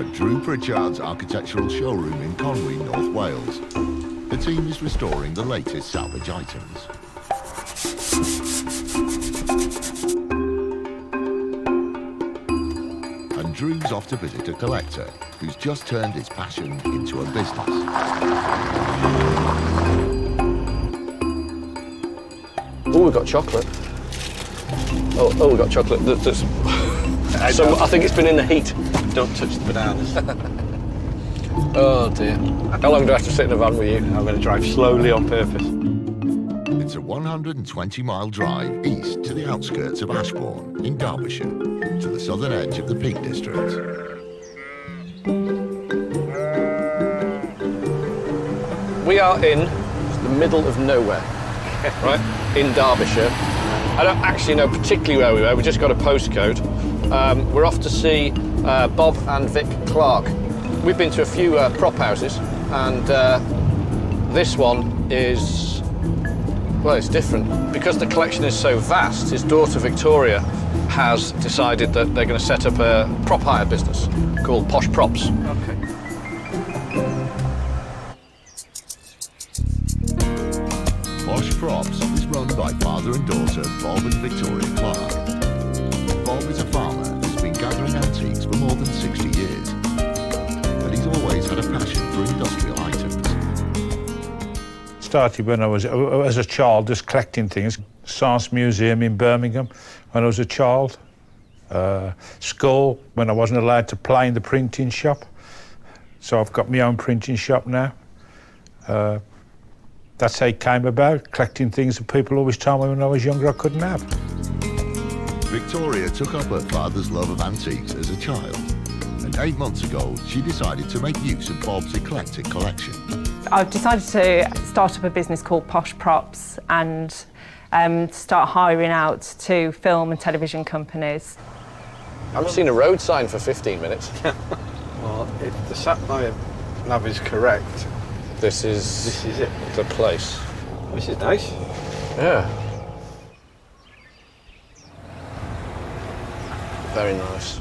at Drew Pritchard's architectural showroom in Conwy, North Wales. The team is restoring the latest salvage items. And Drew's off to visit a collector who's just turned his passion into a business. Oh, we've got chocolate. Oh, we've got chocolate. That's so I think it's been in the heat. Don't touch the bananas. Oh dear. How long do I have to sit in the van with you? I'm going to drive slowly on purpose. It's a 120-mile drive east to the outskirts of Ashbourne in Derbyshire, to the southern edge of the Peak District. We are in the middle of nowhere, right? In Derbyshire. I don't actually know particularly where we were. We just got a postcode. We're off to see Bob and Vic Clark. We've been to a few prop houses, and this one is, well, it's different. Because the collection is so vast, his daughter Victoria has decided that they're going to set up a prop hire business called Posh Props. Okay. Posh Props is run by father and daughter Bob and Victoria Clark. Bob is a farmer who's been gathering antiques for more than 60 years. And he's always had a passion for industrial items. Started when I was as a child, just collecting things. Science Museum in Birmingham when I was a child. School when I wasn't allowed to play in the printing shop. So I've got my own printing shop now. That's how it came about, collecting things that people always told me when I was younger I couldn't have. Victoria took up her father's love of antiques as a child. And 8 months ago, she decided to make use of Bob's eclectic collection. I've decided to start up a business called Posh Props and start hiring out to film and television companies. I haven't seen a road sign for 15 minutes. Well, if the sat nav is correct, This is it. The place. This is nice. Yeah. Very nice.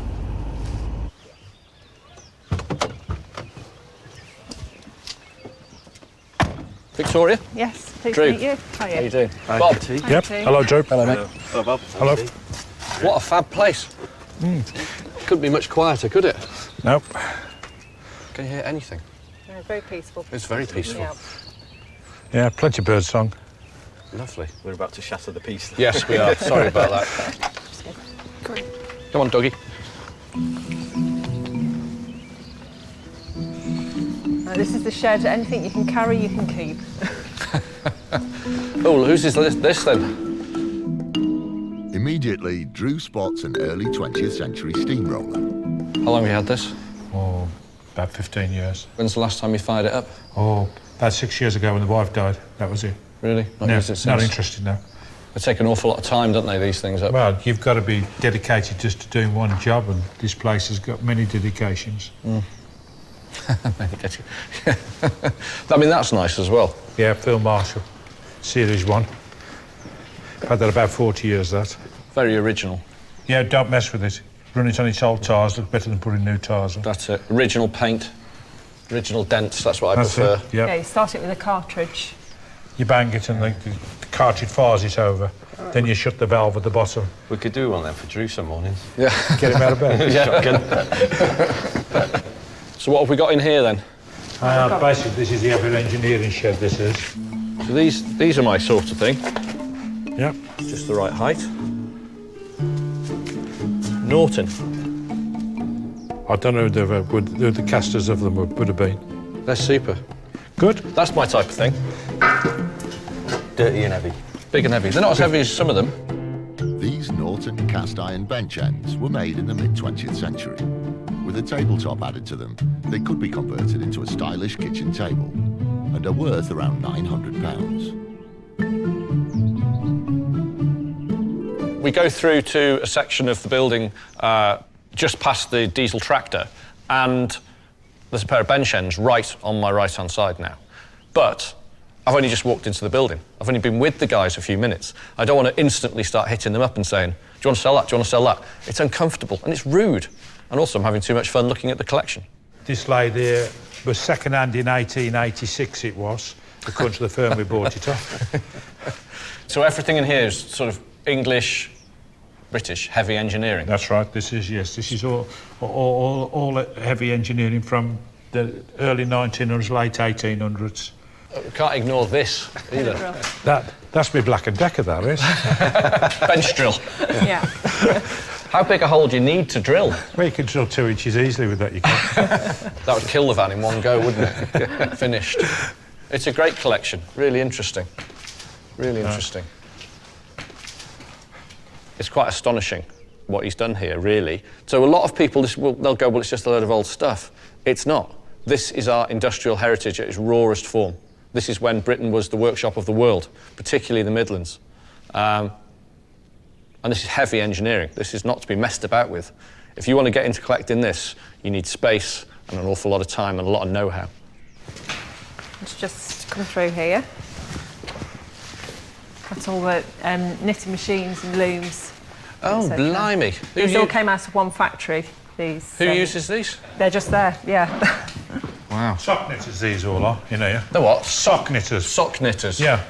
Victoria? Yes, pleased Drew. to meet you. How are How you doing? Hi, Bob. Tea. Yep. Tea. Hello, Joe. Hello, mate. Hello, Bob. Hello. What a fab place. Couldn't be much quieter, could it? Nope. Can you hear anything? Yeah, very peaceful. It's very peaceful. Yeah. Yeah, plenty of bird song. Lovely. We're about to shatter the piece. Yes, we are. Sorry about that. Come on, doggy. This is the shed. Anything you can carry, you can keep. Oh, whose is this then? Immediately, Drew spots an early 20th century steamroller. How long have you had this? Oh, about 15 years. When's the last time you fired it up? Oh, about 6 years ago when the wife died. That was it. Really? Not No, used it since? not interested now. They take an awful lot of time, don't they, these things up? Well, you've got to be dedicated just to doing one job, and this place has got many dedications. I mean, that's nice as well. Yeah, Phil Marshall, Series 1. I've had that about 40 years, that. Very original. Yeah, don't mess with it. Run it on its old tyres, look better than putting new tyres on. That's it. Original paint, original dents, that's what I That's prefer. it, yeah. Yeah, you start it with a cartridge. You bang it and the cartridge fires it over. Then you shut the valve at the bottom. We could do one then for Drew some mornings. Yeah. Get him out of bed. So what have we got in here then? Basically, this is the heavy engineering shed, this is. So these are my sort of thing. Yep. Just the right height. Norton. I don't know who the casters of them would have been. They're super. Good. That's my type of thing. Dirty and heavy. Big and heavy. They're not as heavy as some of them. These Norton cast iron bench ends were made in the mid-20th century. With a tabletop added to them, they could be converted into a stylish kitchen table and are worth around £900. We go through to a section of the building just past the diesel tractor, and there's a pair of bench ends right on my right-hand side now. But I've only just walked into the building. I've only been with the guys a few minutes. I don't want to instantly start hitting them up and saying, do you want to sell that? Do you want to sell that? It's uncomfortable and it's rude. And also I'm having too much fun looking at the collection. This lay there was second-hand in 1886 it was, according to the firm we bought it off. So everything in here is sort of English, British, heavy engineering? That's right, this is all heavy engineering from the early 1900s, late 1800s. We can't ignore this either. That's me Black & Decker, that is. Bench drill. Yeah. How big a hole do you need to drill? Well, you can drill 2 inches easily with that, you can. That would kill the van in one go, wouldn't it? Finished. It's a great collection, really interesting. Really interesting. It's quite astonishing what he's done here, really. So a lot of people, they'll go, well, it's just a load of old stuff. It's not. This is our industrial heritage at its rawest form. This is when Britain was the workshop of the world, particularly the Midlands. And this is heavy engineering. This is not to be messed about with. If you want to get into collecting this, you need space and an awful lot of time and a lot of know-how. Let's just come through here. That's all the knitting machines and looms. Oh, blimey. These all came out of one factory, these. Who uses these? They're just there, yeah. Wow. Sock knitters these all are, you know. The what? Sock knitters. Sock knitters. Yeah.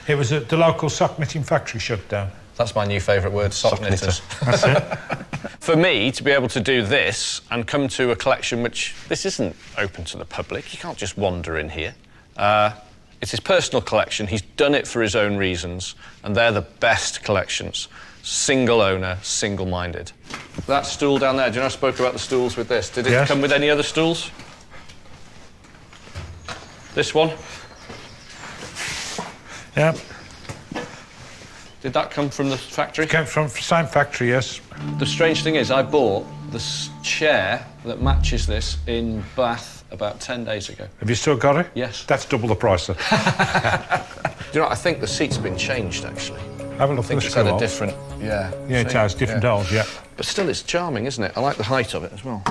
It was the local sock knitting factory shut down. That's my new favourite word, sock knitters. That's it. For me, to be able to do this and come to a collection which, this isn't open to the public, you can't just wander in here. It's his personal collection, he's done it for his own reasons, and they're the best collections. Single owner, single-minded. That stool down there, do you know I spoke about the stools with this? Did it come with any other stools? This one? Yeah. Did that come from the factory? It came from the same factory, yes. The strange thing is, I bought the chair that matches this in Bath about 10 days ago. Have you still got it? Yes. That's double the price, then. Do you know what? I think the seat's been changed, actually. Have a look I think at the it's had screw a holes. different, Yeah, it has, different holes, yeah. But still, it's charming, isn't it? I like the height of it as well.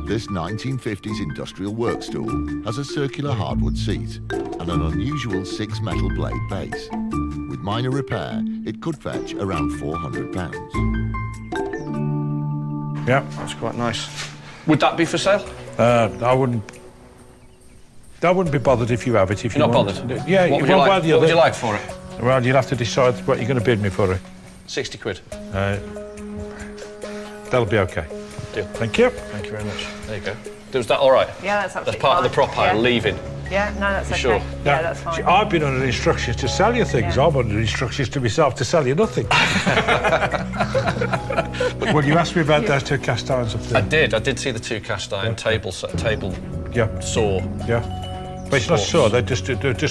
This 1950s industrial work stool has a circular hardwood seat and an unusual 6 metal blade base. With minor repair, it could fetch around £400. Yeah. That's quite nice. Would that be for sale? I wouldn't be bothered if you have it. If You're you not want. bothered? Yeah, What would one you way or like? the What would other. you like for it? Well, you'll have to decide what you're going to bid me for it. 60 quid. That'll be okay. Deal. Thank you. Thank you very much. There you go. Was that all right? Yeah, that's absolutely That's part of the fine. prop hire, Yeah. leaving. Yeah, no, that's okay. Sure. Yeah, that's fine. See, I've been under instructions to sell you things. Yeah. I'm under instructions to myself to sell you nothing. Well, you asked me about those 2 cast irons up there. I did see the 2 cast iron table Yeah. saw. Yeah. But it's not so. They're just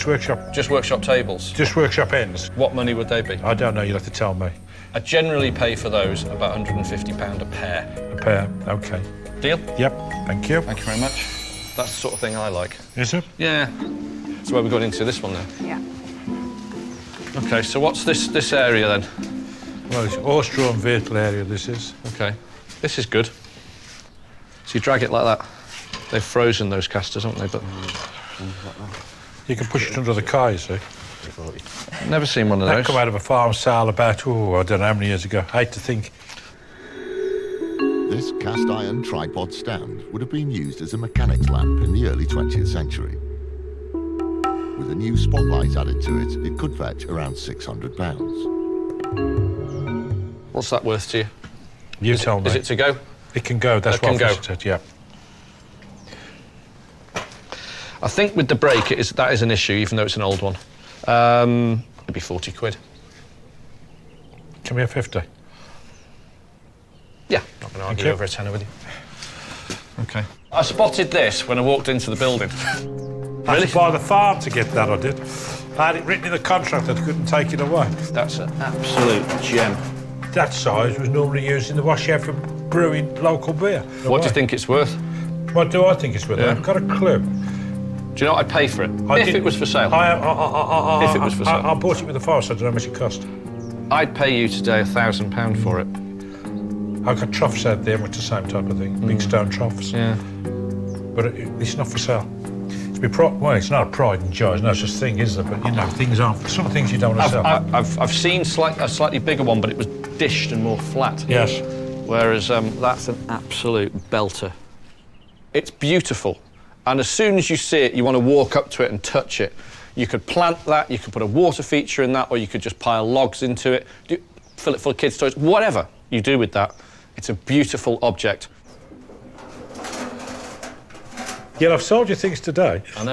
workshop. Just workshop tables. Just workshop ends. What money would they be? I don't know. You'll have to tell me. I generally pay for those about £150 a pair. A pair. Okay. Deal? Yep. Thank you. Thank you very much. That's the sort of thing I like. Is it? Yeah. So where we got into this one then? Yeah. Okay, so what's this area then? Well, it's horse-drawn vehicle area. This is. Okay. This is good. So you drag it like that. They've frozen those casters, haven't they? But You can push it under the car. You see. never seen one of That those. come out of a farm sale about I don't know how many years ago. I hate to think. This cast iron tripod stand would have been used as a mechanic's lamp in the early 20th century. With a new spotlight added to it, it could fetch around £600. What's that worth to you? You tell me. Is it to go? It can go. That's It can what go. I said. Yeah. I think with the brake, that is an issue, even though it's an old one. It'd be 40 quid. Can we have 50? Yeah, not going to argue you. over a tenner with you. Okay. I spotted this when I walked into the building. I had to buy the farm to get that. I did. I had it written in the contract that I couldn't take it away. That's an absolute gem. That size was normally used in the washout for brewing local beer. What do you think it's worth? What do I think it's worth? Yeah. I've got a clue. Do you know what I'd pay for it? If it was for sale. If it was for sale. I bought it with the farm, so I don't know how much it cost. I'd pay you today £1,000 for it. I've got troughs out there with the same type of thing, big stone troughs. Yeah. But it's not for sale. Well, it's not a pride and joy, there's no such thing, is there? But, you know, things aren't, some of the things you don't want to sell. I've seen a slightly bigger one, but it was dished and more flat. Yes. Whereas that's an absolute belter. It's beautiful. And as soon as you see it, you want to walk up to it and touch it. You could plant that, you could put a water feature in that, or you could just pile logs into it, fill it full of kids' toys, whatever you do with that. It's a beautiful object. Yeah, I've sold you things today. I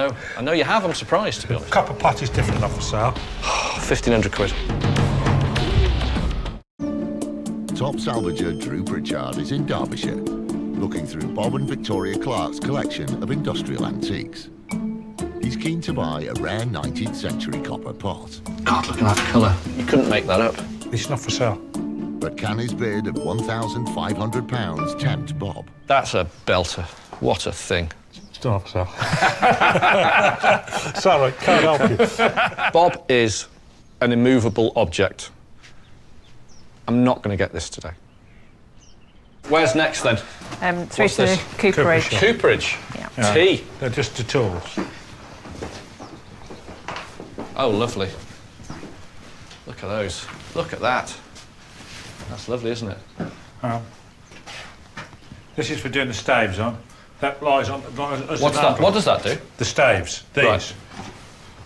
know you have, I'm surprised, to be honest. Copper pot is different enough for sale. 1,500 quid. Top salvager Drew Pritchard is in Derbyshire, looking through Bob and Victoria Clark's collection of industrial antiques. He's keen to buy a rare 19th century copper pot. God, look at that colour. You couldn't make that up. It's not for sale. But can his bid of £1,500 tempt Bob? That's a belter. What a thing. It's not for sale. Sorry, can't help you. Bob is an immovable object. I'm not going to get this today. Where's next then? Through What's to this? Cooperage. Cooperage. Yeah. Tea. They're just the tools. Oh, lovely. Look at those. Look at that. That's lovely, isn't it? This is for doing the staves on. That lies on. What's that? What does that do? The staves. These. Right.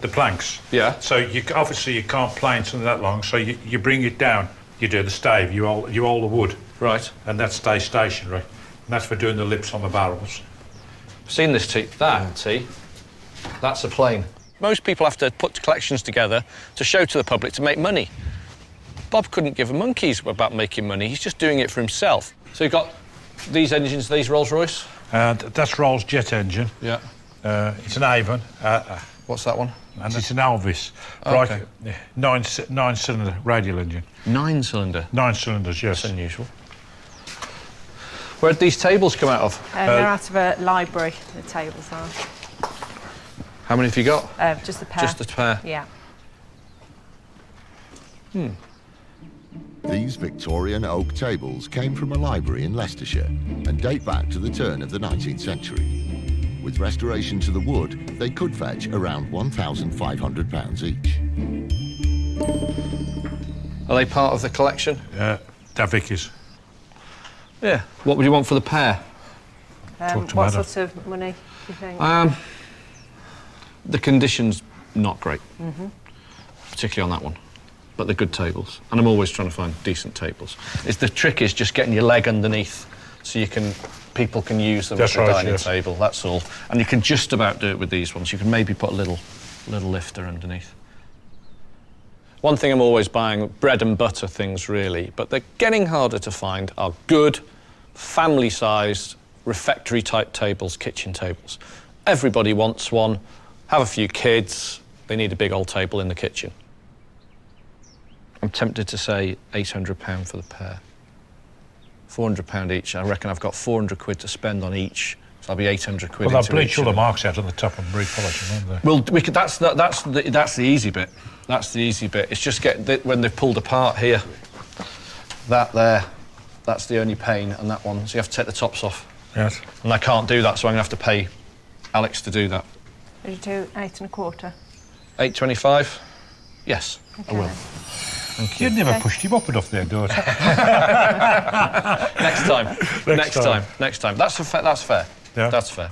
The planks. Yeah. So you obviously you can't plane something that long. So you bring it down. You do the stave. You hold the wood. Right. And that stays stationary. And that's for doing the lips on the barrels. I've seen this tea. That tea. That's a plane. Most people have to put collections together to show to the public to make money. Bob couldn't give a monkeys about making money. He's just doing it for himself. So you've got these engines, these Rolls-Royce? That's Rolls jet engine. Yeah. It's an Avon. What's that one? And it's an Elvis. Oh, okay. Nine-cylinder radial engine. 9-cylinder. 9 cylinders, yes. That's unusual. Where'd these tables come out of? They're out of a library, the tables are. How many have you got? Just a pair. Just a pair. Yeah. These Victorian oak tables came from a library in Leicestershire and date back to the turn of the 19th century. With restoration to the wood, they could fetch around £1,500 each. Are they part of the collection? They're Vicky's. Yeah. What would you want for the pair? What sort of money do you think? The condition's not great, particularly on that one, but they're good tables. And I'm always trying to find decent tables. The trick is just getting your leg underneath so people can use them as a dining table, that's all. And you can just about do it with these ones. You can maybe put a little lifter underneath. One thing I'm always buying, bread and butter things really, but they're getting harder to find, are good, family-sized, refectory-type tables, kitchen tables. Everybody wants one, have a few kids, they need a big old table in the kitchen. I'm tempted to say £800 for the pair. £400 each. I reckon I've got 400 quid to spend on each, so I'll be 800 quid. Well, they'll bleach all the marks out on the top and repolish them, won't they? Well, we could, that's the easy bit. That's the easy bit. It's just when they've pulled apart here. That there, that's the only pain, and that one. So you have to take the tops off. Yes. And I can't do that, so I'm gonna have to pay Alex to do that. Would you do 8 1/4? 8.25? Yes, Okay. I will. Thank you. You'd never pushed him up enough there, daughter. Next time. Next time. That's fair. Yeah. That's fair.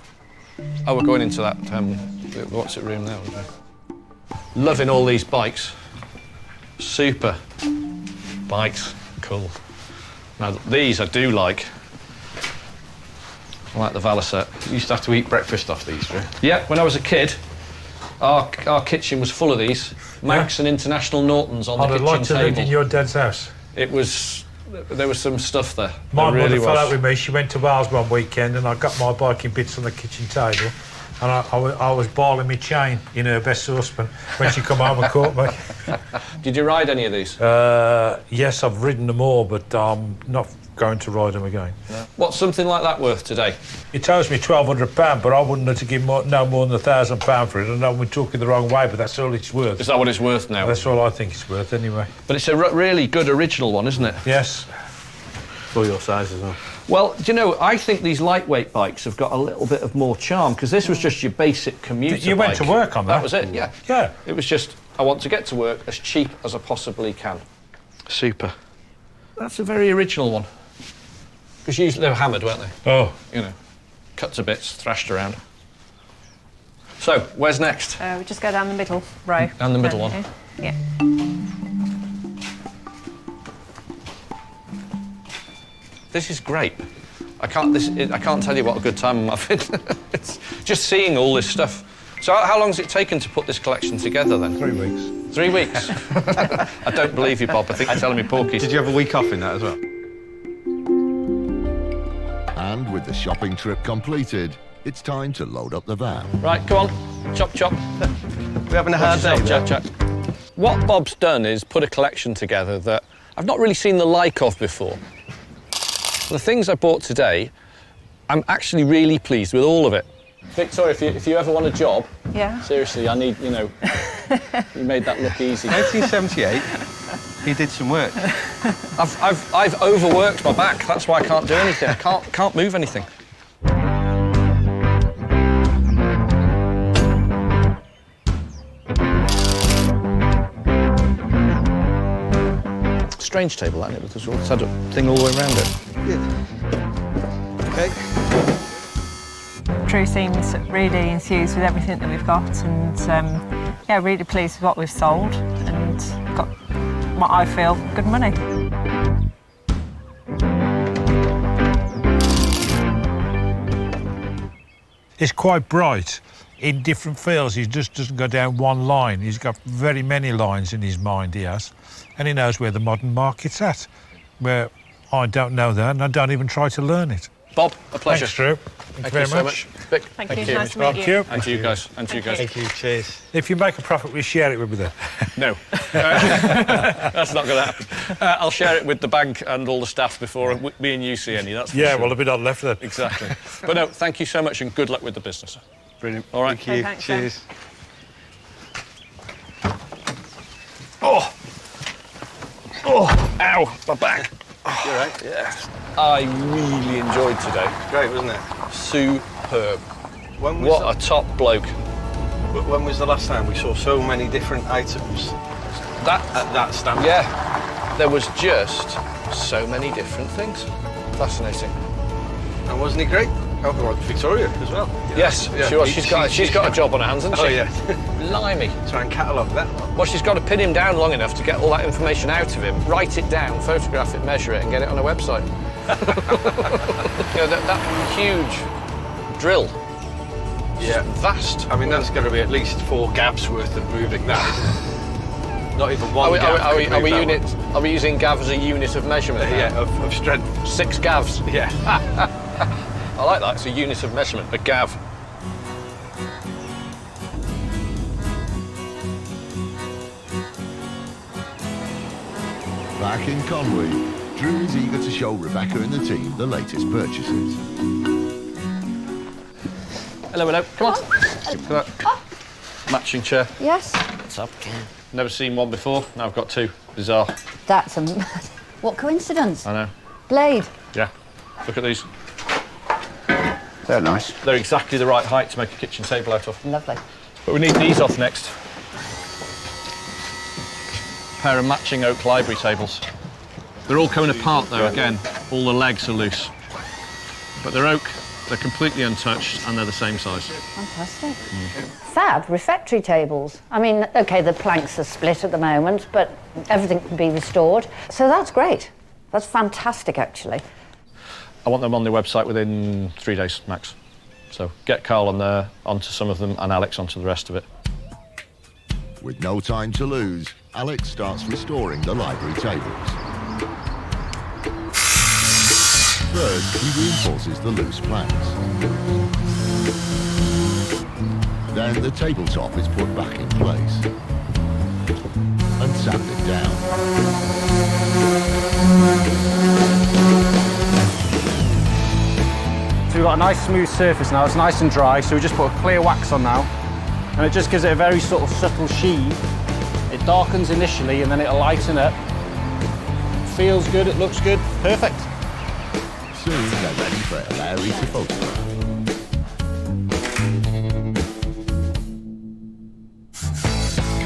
Oh, we're going into that. What's it room now? Loving all these bikes. Super bikes. Cool. Now these I do like. I like the Valiset. You used to have to eat breakfast off these, Drew. Yeah, when I was a kid, our kitchen was full of these. Max and International Nortons on the kitchen I'd like to live table. in your dad's house. There was some stuff there. My there really mother fell out was. with me. She went to Wales one weekend and I got my bike in bits on the kitchen table and I was balling my chain in her best saucepan when she come home and caught me. Did you ride any of these? Yes, I've ridden them all, but I'm not going to ride them again. No. What's something like that worth today? It owes me £1,200, but I wouldn't have to give no more than £1,000 for it. I know we're talking the wrong way, but that's all it's worth. Is that what it's worth now? That's all I think it's worth, anyway. But it's a really good original one, isn't it? Yes. For your size as well. Well, do you know, I think these lightweight bikes have got a little bit of more charm, because this was just your basic commuter You went bike. to work on that? That was it, yeah. Yeah. It was just, I want to get to work as cheap as I possibly can. Super. That's a very original one. Because usually they were hammered, weren't they? Oh. You know. cut to bits, thrashed around. So, where's next? We just go down the middle row. Down the middle one. Here. Yeah. This is great. I can't tell you what a good time I'm having. It's just seeing all this stuff. So how long has it taken to put this collection together then? 3 weeks. 3 weeks? I don't believe you, Bob. I think you're telling me porkies. Did you have a week off in that as well? And with the shopping trip completed, it's time to load up the van. Right, come on. Chop, chop. We're having a hard day. Chat, chat. What Bob's done is put a collection together that I've not really seen the like of before. The things I bought today, I'm actually really pleased with all of it. Victoria, if you ever want a job, Yeah. seriously, I need, you know, you made that look easy. 1978, he did some work. I've overworked my back. That's why I can't do anything. I can't move anything. Strange table, that, isn't it? There's all this a thing all the way around it. Okay. Drew seems really enthused with everything that we've got, and yeah, really pleased with what we've sold and got what I feel good money. It's quite bright in different fields. He just doesn't go down one line. He's got very many lines in his mind, he has. And he knows where the modern market's at, where I don't know that and I don't even try to learn it. Bob, a pleasure. Thanks, Drew. Thank you very so much. Vic, Thank you. Nice to meet Thank you. you. And you guys. And you guys. Thank you, cheers. If you make a profit, we share it with me then. No. That's not going to happen. I'll share it with the bank and all the staff before me and you see any, that's for Yeah, sure. well, a bit on left then. Exactly. But no, thank you so much and good luck with the business. Brilliant. All right. Thank you. thanks, Cheers. Oh! Oh! Ow! My back. You all right? Yeah. I really enjoyed today. Great, wasn't it? Superb. When was What a top bloke. When was the last time we saw so many different items That, at that stand? yeah, there was just so many different things. Fascinating. And wasn't he great? Oh, well, Victoria as well. Yes, Yeah. she was. She's got a job on her hands, hasn't she? Oh, yeah. Blimey. Try and catalogue that one. Well, she's got to pin him down long enough to get all that information out of him, write it down, photograph it, measure it, and get it on her website. You know, that huge drill. Yeah. Vast. I mean, that's going to be at least 4 gavs worth of moving that, isn't it? Not even one gav. Are we using gav as a unit of measurement now? Yeah, of strength. 6 gavs. Yeah. I like that. It's a unit of measurement, a gav. Back in Conwy, Drew is eager to show Rebecca and the team the latest purchases. Hello. Come on. Matching chair. Yes, What's up, Ken? Never seen one before. Now I've got 2. Bizarre. that's what coincidence. I know. Blade. Yeah. Look at these. They're nice. They're exactly the right height to make a kitchen table out of. Lovely. But we need these off next. Pair of matching oak library tables. They're all coming apart though, again. All the legs are loose. But they're oak, they're completely untouched, and they're the same size. Fantastic. Fab, refectory tables. I mean, OK, the planks are split at the moment, but everything can be restored. So that's great. That's fantastic, actually. I want them on the website within 3 days, max. So get Carl on there, onto some of them, and Alex onto the rest of it. With no time to lose, Alex starts restoring the library tables. First, he reinforces the loose planks. Then the tabletop is put back in place and sanded down. So we've got a nice smooth surface now, it's nice and dry, so we just put a clear wax on now, and it just gives it a very sort of subtle sheen. It darkens initially and then it'll lighten up. Feels good, it looks good, perfect. Soon they're ready for Larry to photograph.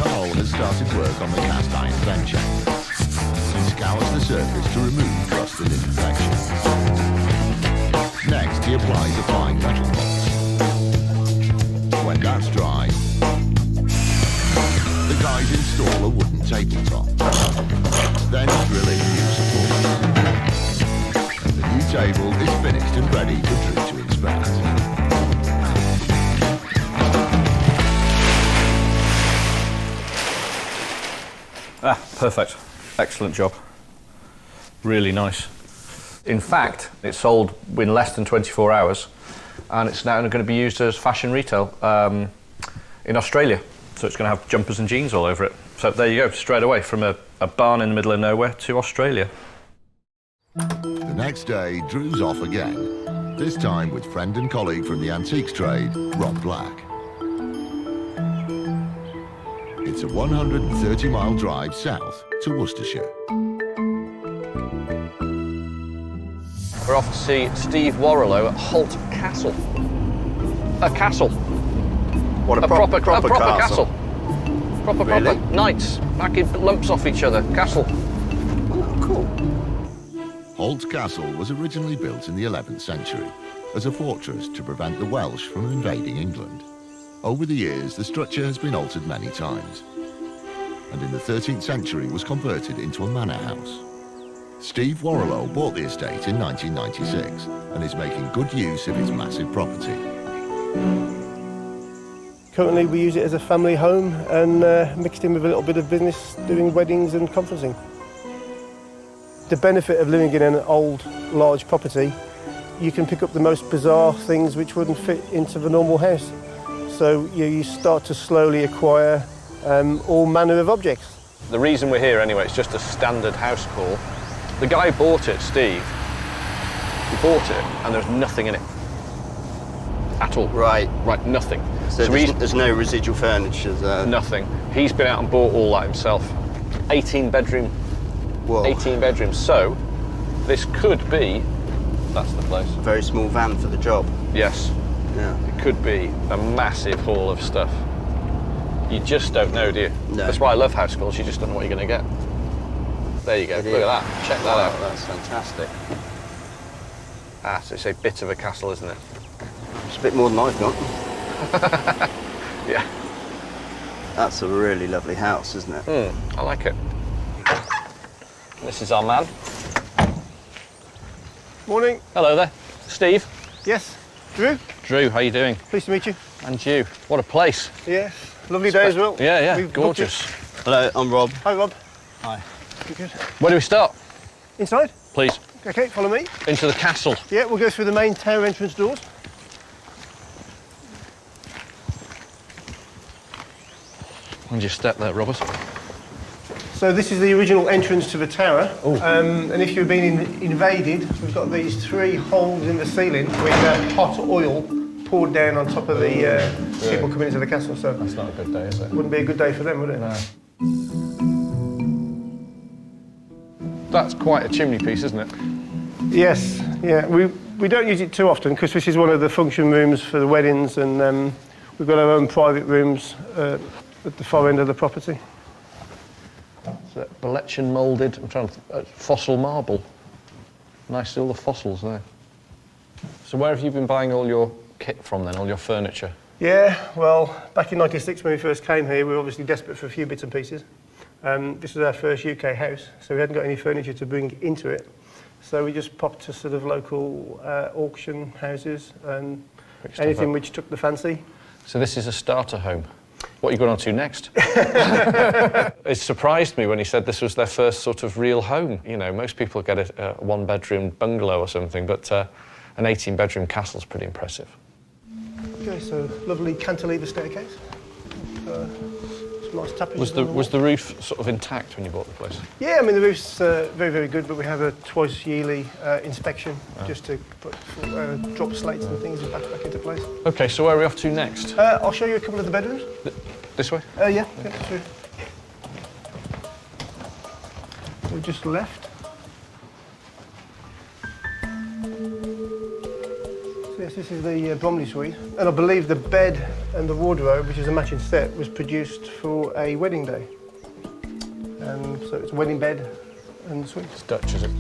Carl has started work on the cast iron vent chamber. He scours the surface to remove rust and imperfections. Next, he he applies a fine metal polish. When that's dry, the guys install a wooden tabletop. Then drill in new supports. The new table is finished and ready for Drew to inspect. Ah, perfect. Excellent job. Really nice. In fact, it sold in less than 24 hours, and it's now going to be used as fashion retail in Australia. So it's going to have jumpers and jeans all over it. So there you go, straight away from a barn in the middle of nowhere to Australia. The next day, Drew's off again, this time with friend and colleague from the antiques trade, Rob Black. It's a 130-mile drive south to Worcestershire. We're off to see Steve Warrilow at Holt Castle. A castle. What a proper castle. Proper Really? Knights backing lumps off each other. Castle. Oh, cool. Holt Castle was originally built in the 11th century as a fortress to prevent the Welsh from invading England. Over the years, the structure has been altered many times, and in the 13th century was converted into a manor house. Steve Warrilow bought the estate in 1996 and is making good use of his massive property. Currently we use it as a family home and mixed in with a little bit of business doing weddings and conferencing. The benefit of living in an old, large property, you can pick up the most bizarre things which wouldn't fit into the normal house. So you start to slowly acquire all manner of objects. The reason we're here anyway, it's just a standard house call. The guy bought it, Steve. He bought it and there's nothing in it. At all. Right. Right, nothing. So there's no residual furniture there? Nothing. He's been out and bought all that himself. 18 bedroom. Whoa. 18 bedrooms. So this could be, that's the place. A very small van for the job. Yes. Yeah. It could be a massive haul of stuff. You just don't know, do you? No. That's why I love house calls, you just don't know what you're going to get. There you go, look at that, check that out. That's fantastic. Ah, so it's a bit of a castle, isn't it? It's a bit more than I've got. Yeah. That's a really lovely house, isn't it? I like it. This is our man. Morning. Hello there. Steve. Yes. Drew? Drew, how you doing? Pleased to meet you. And you. What a place. Yes. Lovely day as well. Yeah, We've gorgeous. Hello, I'm Rob. Hi, Rob. Hi. Good. Where do we start? Inside? Please. Okay, follow me. Into the castle. Yeah, we'll go through the main tower entrance doors. And you step there, Robert. So this is the original entrance to the tower. And if you've been invaded, we've got these 3 holes in the ceiling with hot oil poured down on top of the people coming into the castle. So That's not a good day, is it? wouldn't be a good day for them, would it? No. That's quite a chimney piece, isn't it? Yes, yeah. We don't use it too often because this is one of the function rooms for the weddings, and we've got our own private rooms at the far end of the property. It's that Blechin moulded, I'm trying to fossil marble. Nice, all the fossils there. So where have you been buying all your kit from then, all your furniture? Yeah, well, back in '96 when we first came here, we were obviously desperate for a few bits and pieces. This was our first UK house, so we hadn't got any furniture to bring into it. So we just popped to sort of local auction houses and anything which took the fancy. So this is a starter home. What are you going on to next? It surprised me when he said this was their first sort of real home. You know, most people get a 1-bedroom bungalow or something, but an 18-bedroom castle is pretty impressive. Okay, so lovely cantilever staircase. Some nice tapestries. Was the roof sort of intact when you bought the place? Yeah, I mean the roof's very, very good, but we have a twice yearly inspection just to put drop slates and things back into place. Okay, so where are we off to next? I'll show you a couple of the bedrooms. This way? Yeah, sure. So just left. So yes, this is the Bromley suite, and I believe the bed and the wardrobe, which is a matching set, was produced for a wedding day. So it's a wedding bed and suite. It's Dutch, is it?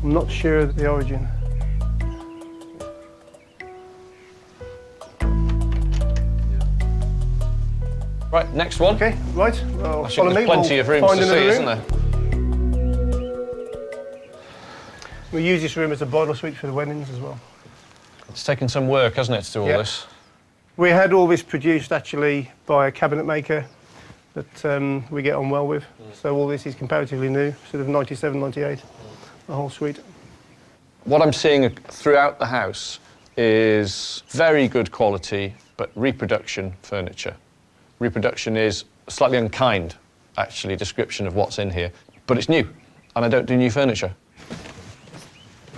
I'm not sure of the origin. Right, next one. Okay, right. Well, I think follow there's me. plenty We'll of rooms find to another see, room. isn't there? We use this room as a bridal suite for the weddings as well. It's taken some work, hasn't it, to do all Yeah. this? We had all this produced actually by a cabinet maker that we get on well with. So all this is comparatively new, sort of 97, 98, the whole suite. What I'm seeing throughout the house is very good quality, but reproduction furniture. Reproduction is slightly unkind, actually, description of what's in here, but it's new, and I don't do new furniture.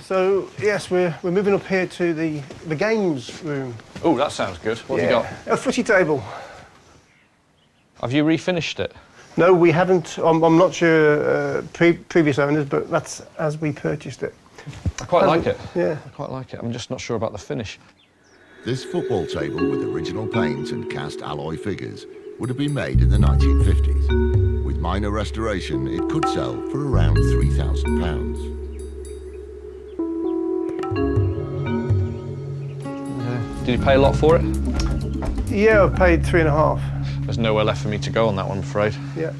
So yes, we're moving up here to the games room. Oh, that sounds good. What have you got? A footy table. Have you refinished it? No, we haven't. I'm not sure previous owners, but that's as we purchased it. I quite like it. Yeah. I quite like it. I'm just not sure about the finish. This football table with original paint and cast alloy figures would have been made in the 1950s. With minor restoration, it could sell for around £3,000. Did you pay a lot for it? Yeah, I paid 3.5. There's nowhere left for me to go on that one, I'm afraid. Yeah.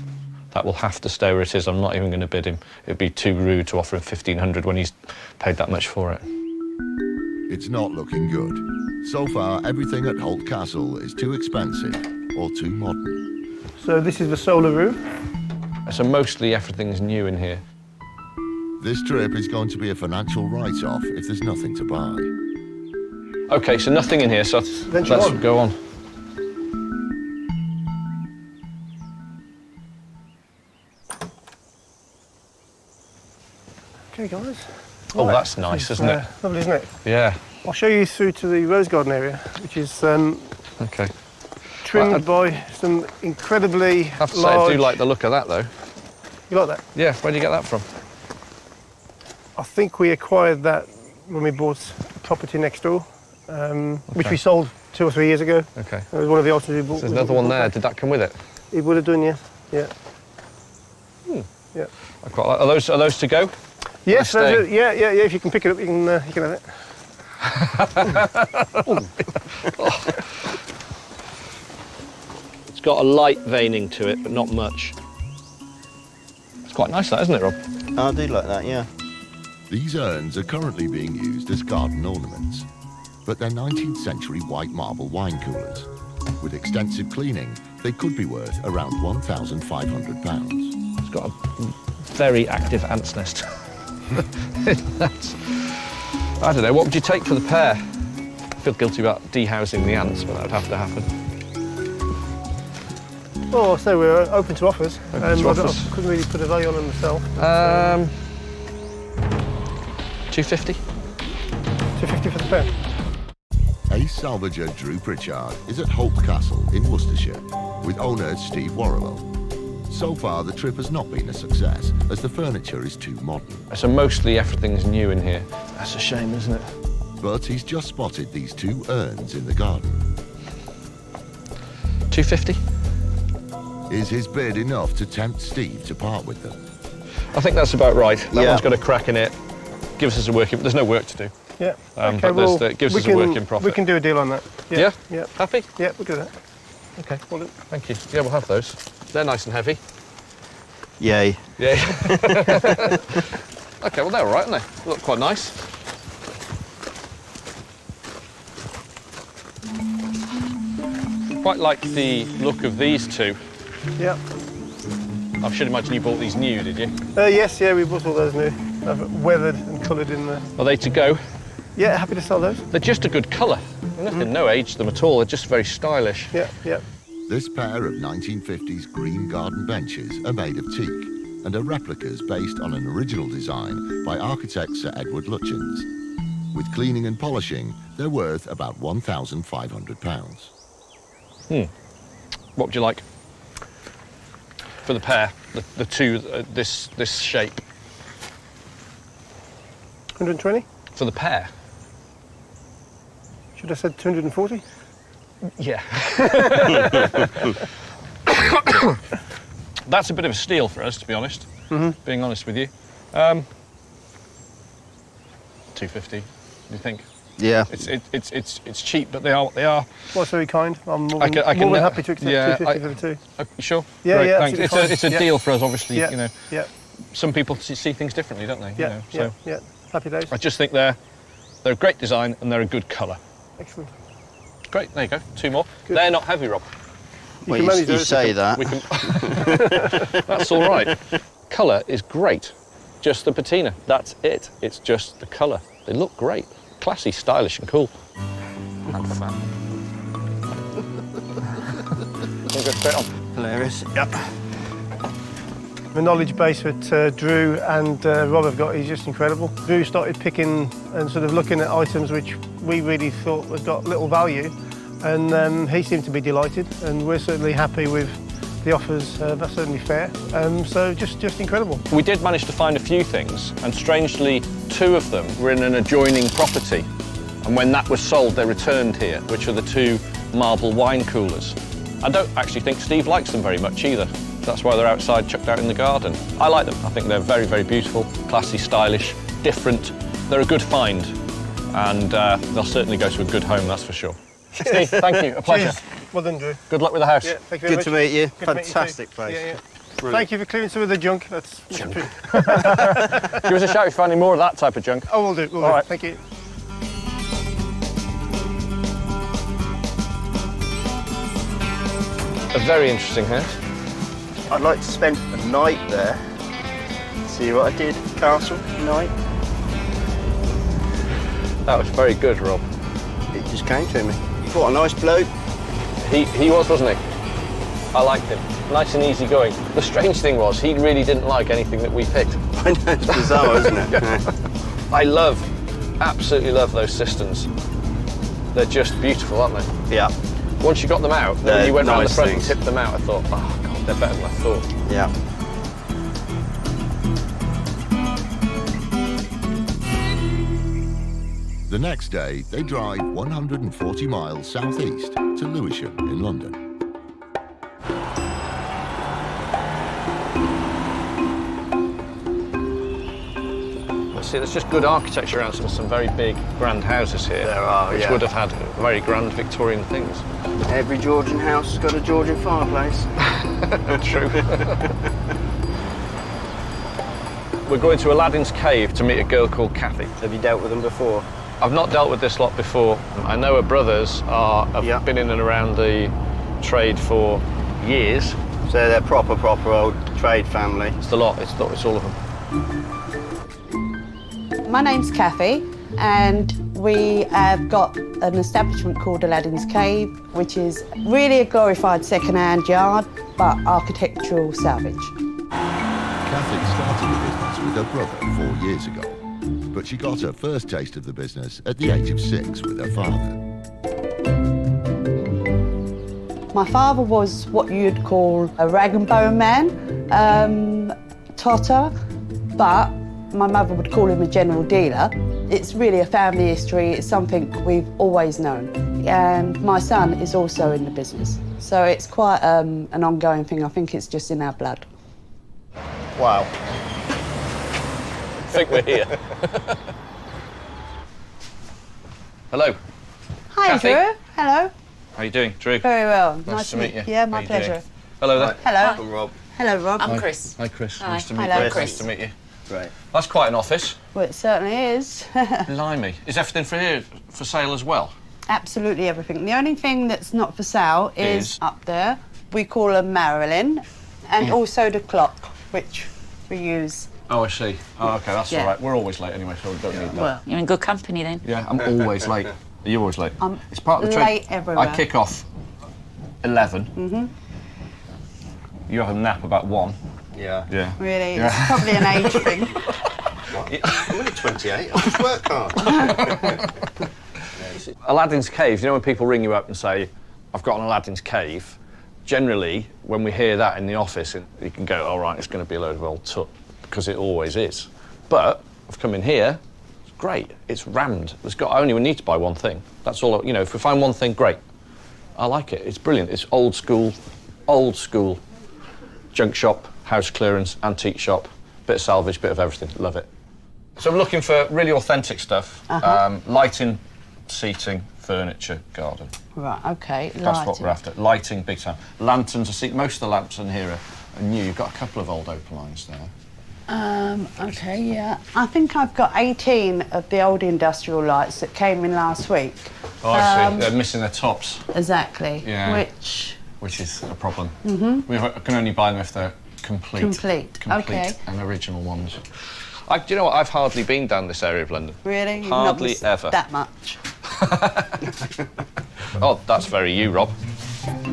That will have to stay where it is. I'm not even going to bid him. It'd be too rude to offer him 1,500 when he's paid that much for it. It's not looking good. So far, everything at Holt Castle is too expensive or too modern. So this is the solar room. So mostly everything's new in here. This trip is going to be a financial write-off if there's nothing to buy. OK, so nothing in here, so let's go on. Okay, guys. Oh, Right. that's nice, isn't it? Lovely, isn't it? Yeah. I'll show you through to the rose garden area, which is OK. trimmed by some incredibly I have to say, large... I do like the look of that, though. You like that? Yeah, where do you get that from? I think we acquired that when we bought a property next door, which we sold 2 or 3 years ago. OK. It was one of the items we bought. There's another one there. Did that come with it? It would have done, yeah. Yeah. Yeah. I quite like. Are those to go? Yes, Nice those are, yeah. If you can pick it up, you can have it. It's got a light veining to it, but not much. It's quite nice, that, isn't it, Rob? I do like that, yeah. These urns are currently being used as garden ornaments, but they're 19th century white marble wine coolers. With extensive cleaning, they could be worth around £1,500. It's got a very active ant's nest. I don't know, what would you take for the pair? I feel guilty about dehousing the ants, but that would have to happen. Oh, so we're open to offers. Open to offers. I couldn't really put a value on them myself. 250? 250 for the pair. Ace salvager Drew Pritchard is at Holt Castle in Worcestershire with owner Steve Warrilow. So far, the trip has not been a success as the furniture is too modern. So mostly everything's new in here. That's a shame, isn't it? But he's just spotted these 2 urns in the garden. 250? Is his bid enough to tempt Steve to part with them? I think that's about right. That Yeah. one's got a crack in it. Gives us a working... There's no work to do. Yeah. But well, it gives we us a working profit. We can do a deal on that. Yeah? Yeah. Happy? Yeah, we'll do that. OK. Well, Thank you. Yeah, we'll have those. They're nice and heavy. Yay. Yeah. OK, well, they're all right, aren't they? They look quite nice. Quite like the look of these 2. yeah. I should imagine you bought these new, did you? Yes, yeah, we bought all those new. Weathered and coloured in there. Are they to go? Yeah, happy to sell those. They're just a good colour. Nothing, no age to them at all. They're just very stylish. Yeah, yeah. This pair of 1950s green garden benches are made of teak and are replicas based on an original design by architect Sir Edward Lutyens. With cleaning and polishing, they're worth about £1,500. What would you like for the pair? The 2, this shape. 120? For the pair? Should I have said 240? Yeah. That's a bit of a steal for us, to be honest. Being honest with you. 250, do you think? Yeah. It's cheap, but they are what they are. Well, that's very kind. I'm more than, I can more than happy to accept yeah, 250 for the two. You sure? Yeah, Great, yeah, thanks. absolutely It's a fine. deal for us, obviously. Yeah, You know, yeah, some people see things differently, don't they? yeah, You know, yeah, so yeah. Happy days. I just think they're a great design and they're a good colour. Excellent. Great. There you go. 2 more. Good. They're not heavy, Rob. Well, can manage you those. say that. We can. That's all right. Colour is great. Just the patina. That's it. It's just the colour. They look great. Classy, stylish, and cool. And fun. Go straight on. Hilarious. Yep. The knowledge base that Drew and Rob have got is just incredible. Drew started picking and sort of looking at items which we really thought had got little value, and he seemed to be delighted, and we're certainly happy with the offers. That's certainly fair. So just incredible. We did manage to find a few things, and strangely, 2 of them were in an adjoining property. And when that was sold, they returned here, which are the 2 marble wine coolers. I don't actually think Steve likes them very much either. That's why they're outside, chucked out in the garden. I like them. I think they're very, very beautiful, classy, stylish, different. They're a good find, and they'll certainly go to a good home, that's for sure. Steve, thank you. A pleasure. Cheers. Well done, Drew. Good luck with the house. Yeah, thank you very Good to much. meet you. Good to meet you too. Fantastic place. Yeah, yeah. Brilliant. Thank you for clearing some of the junk. That's Give us a shout if you're finding more of that type of junk. Oh, we'll do. We'll All do. right. Thank you. A very interesting house. I'd like to spend a night there. See what I did, castle, night. That was very good, Rob. It just came to me. What a nice bloke. He was, wasn't he? I liked him. Nice and easy going. The strange thing was, he really didn't like anything that we picked. I know, it's bizarre, isn't it? Yeah. I absolutely love those cisterns. They're just beautiful, aren't they? Yeah. Once you got them out, then They're when you went round the nice front things. and tipped them out, I thought, oh God, they're better than I thought. Yeah. The next day, they drive 140 miles southeast to Lewisham in London. See, there's just good architecture around some very big, grand houses here. There are, which yeah. would have had very grand Victorian things. Every Georgian house has got a Georgian fireplace. True. We're going to Aladdin's Cave to meet a girl called Kathy. Have you dealt with them before? I've not dealt with this lot before. I know her brothers have Yeah. been in and around the trade for years. So they're proper old trade family. It's the lot, it's all of them. My name's Kathy, and we have got an establishment called Aladdin's Cave, which is really a glorified second-hand yard, but architectural salvage. Kathy started the business with her brother 4 years ago, but she got her first taste of the business at the age of 6 with her father. My father was what you'd call a rag and bone man, totter, but my mother would call him a general dealer. It's really a family history, it's something we've always known. And my son is also in the business, so it's quite an ongoing thing. I think it's just in our blood. Wow. I think we're here. Hello. Hi, Kathy. Drew. Hello. How you doing, Drew? Very well. Nice to meet you. Yeah, How my you doing? pleasure. Hello there. Hello. I'm Rob. Hello, Rob. I'm Chris. Hi, Chris. Hi. Nice to meet Hello, you. Chris. Nice to meet you. Great. That's quite an office. Well, it certainly is. Blimey. Is everything for sale as well? Absolutely everything. The only thing that's not for sale is Is? up there. We call her Marilyn, and also the clock, which we use. Oh, I see. Oh, OK, that's Yeah. all right. We're always late anyway, so we don't need that. Well, you're in good company then. Yeah, I'm always late. Are you always late? I'm It's part of the late trade. everywhere. I kick off 11. Mm-hmm. You have a nap about 1. Yeah. Yeah. Really, Yeah. it's probably an age thing. I'm only 28. I just work hard. Aladdin's Cave, you know when people ring you up and say, I've got an Aladdin's Cave, generally, when we hear that in the office, you can go, all right, it's going to be a load of old tut, because it always is. But I've come in here, it's great, it's rammed. I only need to buy one thing. That's all, you know, if we find one thing, great. I like it, it's brilliant. It's old school, junk shop, house clearance, antique shop, bit of salvage, bit of everything, love it. So I'm looking for really authentic stuff, lighting seating, furniture, garden. Right, okay. That's what we're after. Lighting, big time. Lanterns, I see most of the lamps in here are new. You've got a couple of old opalines there. Okay, yeah. I think I've got 18 of the old industrial lights that came in last week. Oh, I see. They're missing their tops. Exactly. Yeah. Which is a problem. Mm-hmm. We can only buy them if they're complete okay. and original ones. Do you know what? I've hardly been down this area of London. Really? Hardly ever. That much. Oh, that's very you, Rob.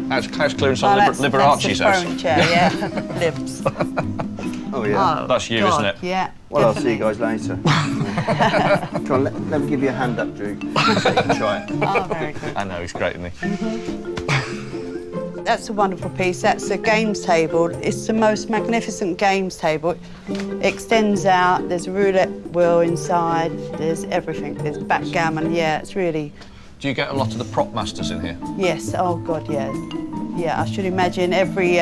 How's clearance on Liberace's house? Furniture, yeah. Libs. Oh, yeah. That's you, God, isn't it? Yeah. Well, definitely. I'll see you guys later. Come on, let me give you a hand up, Drew, so you can try it. Oh, very good. I know, he's great, isn't he? That's a wonderful piece. That's a games table. It's the most magnificent games table. It extends out. There's a roulette wheel inside. There's everything. There's backgammon. Yeah, it's really... Do you get a lot of the prop masters in here? Yes. Oh, God, yeah. Yeah, I should imagine every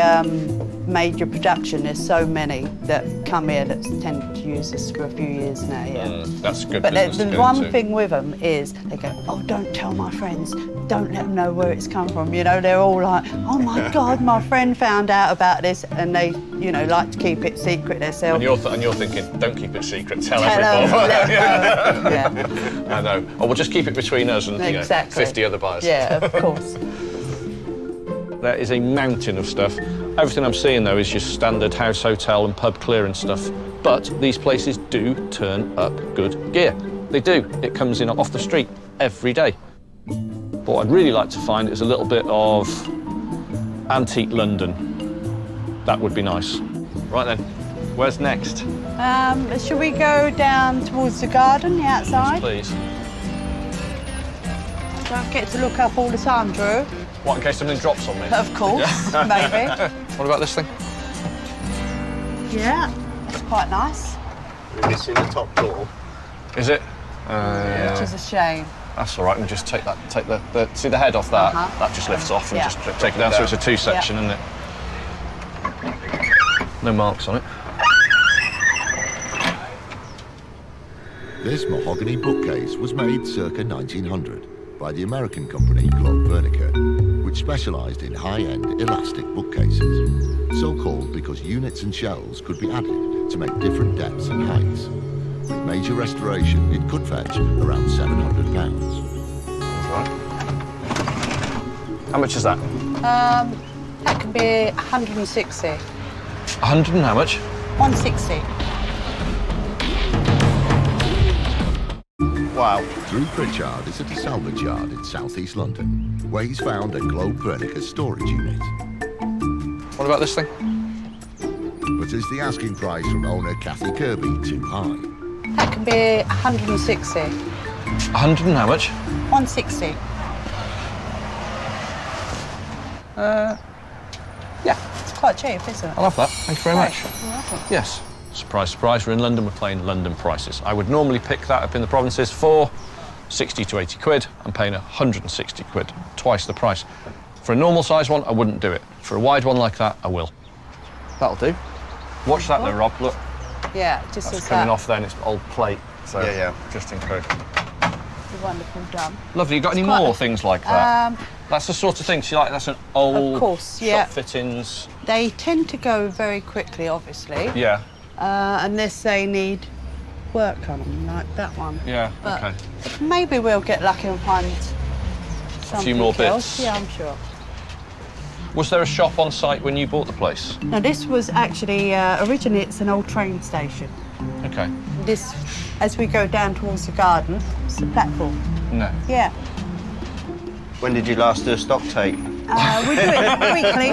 major production, there's so many that come here that tend to use this for a few years now, yeah. That's good But business to the go one into. thing with them is they go, oh, don't tell my friends, don't let them know where it's come from. You know, they're all like, oh my God, my friend found out about this, and they, you know, like to keep it secret themselves. And you're thinking, don't keep it secret, tell Tell everyone. them, let them know. Yeah, I know. Or we'll just keep it between us and exactly. 50 other buyers. Yeah, of course. There is a mountain of stuff. Everything I'm seeing, though, is just standard house, hotel and pub clearance stuff. But these places do turn up good gear. They do. It comes in off the street every day. What I'd really like to find is a little bit of antique London. That would be nice. Right then, where's next? Should we go down towards the garden, the outside? Please. Don't get to look up all the time, Drew. What, in case something drops on me? Of course, maybe. What about this thing? Yeah, it's quite nice. We're missing the top door. Is it? Which is a shame. That's all right. We'll just take the see the head off that. That just lifts off and Yeah. just take it down. So it's a two-section, isn't it? No marks on it. This mahogany bookcase was made circa 1900 by the American company Globe Furniture, which specialised in high-end elastic bookcases, so called because units and shelves could be added to make different depths and heights. With major restoration, it could fetch around £700. How much is that? That can be 160. 100 and how much? 160. Wow. Drew Pritchard is at a salvage yard in southeast London, where he's found a Globe Furniture storage unit. What about this thing? But is the asking price from owner Kathy Kirby too high? That can be 160. 100 and how much? 160. Yeah, it's quite cheap, isn't it? I'll have that. Thanks very much. You're welcome. Yes. Surprise, surprise. We're in London. We're playing London prices. I would normally pick that up in the provinces for 60 to 80 quid. I'm paying 160 quid, twice the price. For a normal size one, I wouldn't do it. For a wide one like that, I will. That'll do. Watch that though, Rob. Look. Yeah, just That's as coming that. off then. It's old plate. So Yeah. just encourage. Wonderful done. Lovely. You got any quite more a- things like that? That's the sort of thing. See, like that's an old Of course, yeah. shop fittings. They tend to go very quickly, obviously, Yeah. unless they need work on them, like that one. Yeah. But okay. maybe we'll get lucky and find something more else. bits. Yeah, I'm sure. Was there a shop on site when you bought the place? Now, this was actually, originally it's an old train station. Okay. This, as we go down towards the garden, it's the platform. No. Yeah. When did you last do a stock take? We do it weekly.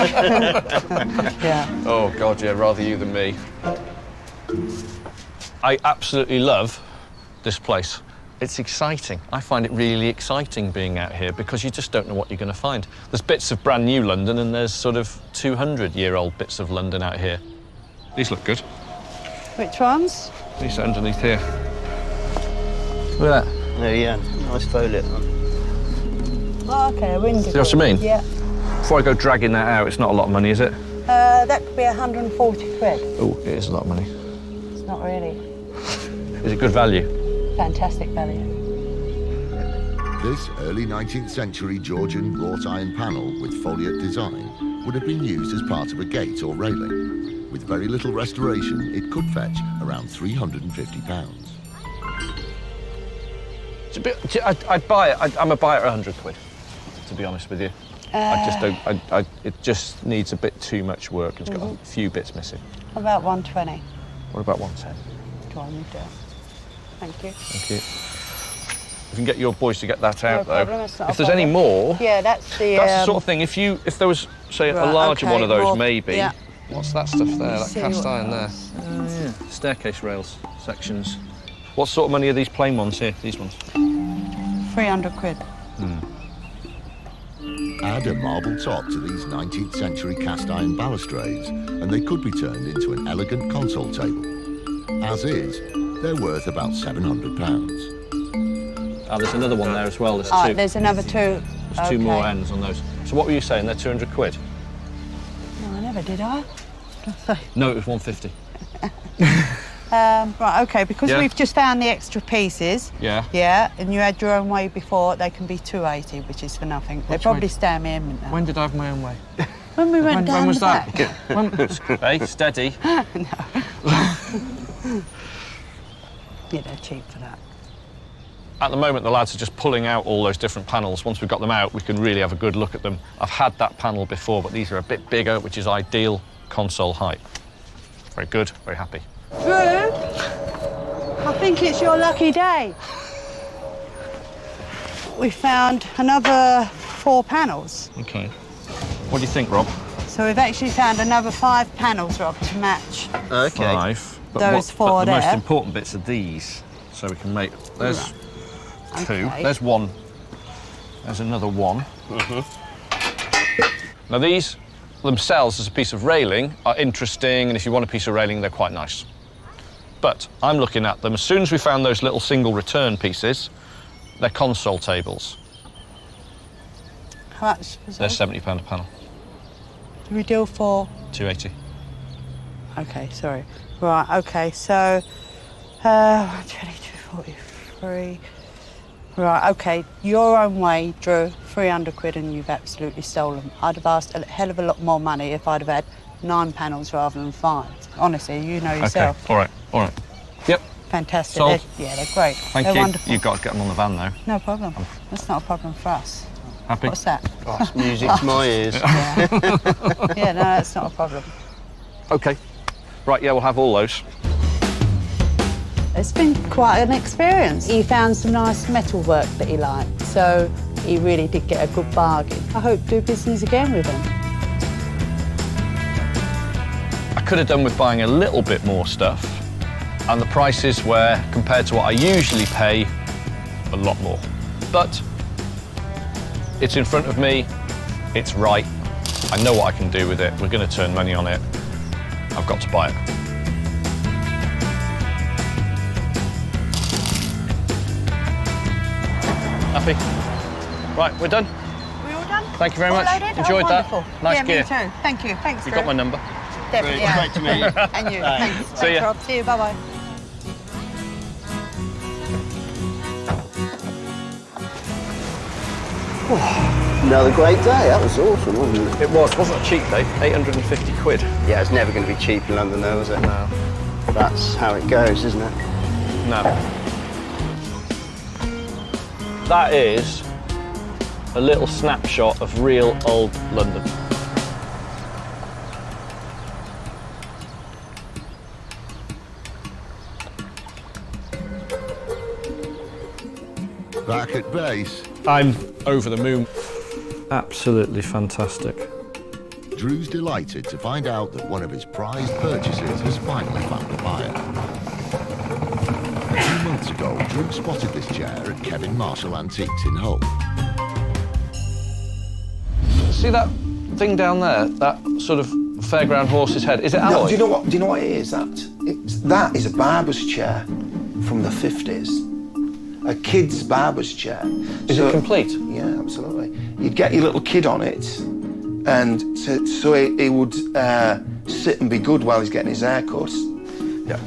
Yeah. Oh, God, yeah, rather you than me. I absolutely love this place. It's exciting. I find it really exciting being out here because you just don't know what you're going to find. There's bits of brand new London and there's sort of 200-year-old bits of London out here. These look good. Which ones? These are underneath here. Look at that. Oh, yeah. Nice foliage. Oh, okay, a window. See what I mean? Yeah. Before I go dragging that out, it's not a lot of money, is it? That could be 140 quid. Oh, it is a lot of money. It's not really. Is it good value? Fantastic value. This early 19th century Georgian wrought iron panel with foliate design would have been used as part of a gate or railing. With very little restoration, it could fetch around £350. It's a bit, I'd buy it. I'm a buyer at 100 quid, to be honest with you. I just don't. It just needs a bit too much work. It's got a few bits missing. About 120. What about 110? Go on, you do it. Thank you. Thank you. If you can get your boys to get that out, problem, though. that's not a If there's any problem. more, Yeah, that's the. that's the sort of thing. If there was, say, a larger one of those, more, maybe. Yeah. What's that stuff there? That See cast what iron there. else. Oh, yeah. Staircase rails sections. What sort of money are these plain ones here? These ones? 300 quid. Add a marble top to these 19th century cast iron balustrades and they could be turned into an elegant console table. As is, they're worth about £700. Oh, there's another one there as well. There's Oh, two. there's another two. There's two more ends on those. So what were you saying? They're 200 quid? No, I never did, I? No, it was 150. Right, okay, because Yeah. we've just found the extra pieces. Yeah. Yeah, and you had your own way before, they can be 280, which is for nothing. They Which probably way? stay in my inventory now. When did I have my own way? When we went down when was the that? back. Hey, steady. Yeah, they're cheap for that. At the moment, the lads are just pulling out all those different panels. Once we've got them out, we can really have a good look at them. I've had that panel before, but these are a bit bigger, which is ideal console height. Very good, very happy. Drew, I think it's your lucky day. We found another 4 panels. Okay. What do you think, Rob? So we've actually found another 5 panels, Rob, to match. Okay. 5. But Those 4 the most there. important bits are these. So we can make... There's 2. Okay. There's 1. There's another 1. Now, these themselves as a piece of railing are interesting, and if you want a piece of railing, they're quite nice. But I'm looking at them. As soon as we found those little single return pieces, they're console tables. How much was They're that? £70 a panel. Do we deal for? 280. Okay, sorry. Right, okay, so 22.43. Right, okay, your own way, Drew, 300 quid and you've absolutely stolen. I'd have asked a hell of a lot more money if I'd have had 9 panels rather than 5. Honestly, you know yourself. Okay, all right. Yep, Fantastic. Sold. Yeah, they're great. thank they're you. wonderful. You've got to get them on the van, though. No problem. That's not a problem for us. Happy? What's that? Oh, it's music to my ears. Yeah, no, that's not a problem. Okay. Right, yeah, we'll have all those. It's been quite an experience. He found some nice metal work that he liked, so he really did get a good bargain. I hope to do business again with him. I could have done with buying a little bit more stuff, and the prices were, compared to what I usually pay, a lot more. But it's in front of me, it's right, I know what I can do with it, we're going to turn money on it, I've got to buy it. Happy? Right, we're done. We all done? Thank you very All much. loaded? Enjoyed Oh, that. wonderful. Nice yeah, gear. me too. Thank you. Thanks, You got my number. Definitely, Great, yeah. great to meet you. And you. Thanks. See Thanks, ya. Rob. See you. Bye-bye. Another great day. That was awesome, wasn't it? It wasn't a cheap day, 850 quid. Yeah, it's never going to be cheap in London, though, is it? No. That's how it goes, isn't it? No. That is a little snapshot of real old London. Back at base, I'm over the moon. Absolutely fantastic. Drew's delighted to find out that one of his prized purchases has finally found a buyer. A few months ago, Drew spotted this chair at Kevin Marshall Antiques in Hull. See that thing down there? That sort of fairground horse's head? Is it alloy? No, do you know what it is? That is a barber's chair from the 50s. A kid's barber's chair. Is it complete? Yeah, absolutely. You'd get your little kid on it, and so he would sit and be good while he's getting his hair cut. Yeah.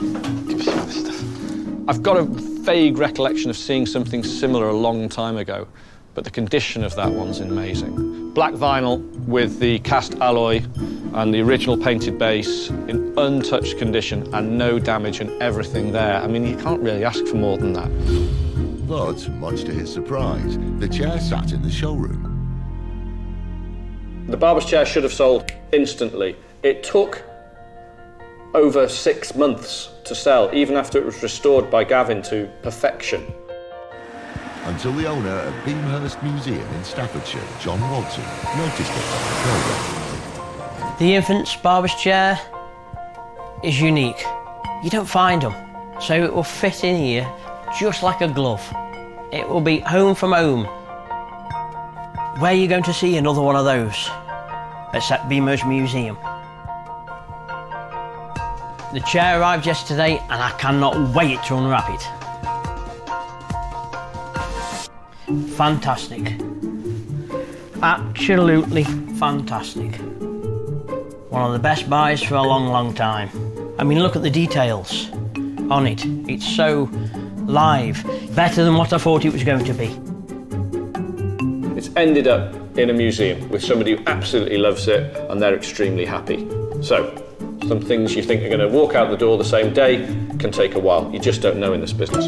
I've got a vague recollection of seeing something similar a long time ago, but the condition of that one's amazing. Black vinyl with the cast alloy and the original painted base in untouched condition and no damage and everything there. I mean, you can't really ask for more than that. But, much to his surprise, the chair sat in the showroom. The barber's chair should have sold instantly. It took over 6 months to sell, even after it was restored by Gavin to perfection. Until the owner of Beamhurst Museum in Staffordshire, John Walton, noticed it on the programme. The infant's barber's chair is unique. You don't find them, so it will fit in here just like a glove. It will be home from home. Where are you going to see another one of those? Except Beamhurst Museum. The chair arrived yesterday and I cannot wait to unwrap it. Fantastic. Absolutely fantastic. One of the best buys for a long, long time. I mean, look at the details on it. It's so live. Better than what I thought it was going to be. It's ended up in a museum with somebody who absolutely loves it and they're extremely happy. So, some things you think are going to walk out the door the same day can take a while. You just don't know in this business.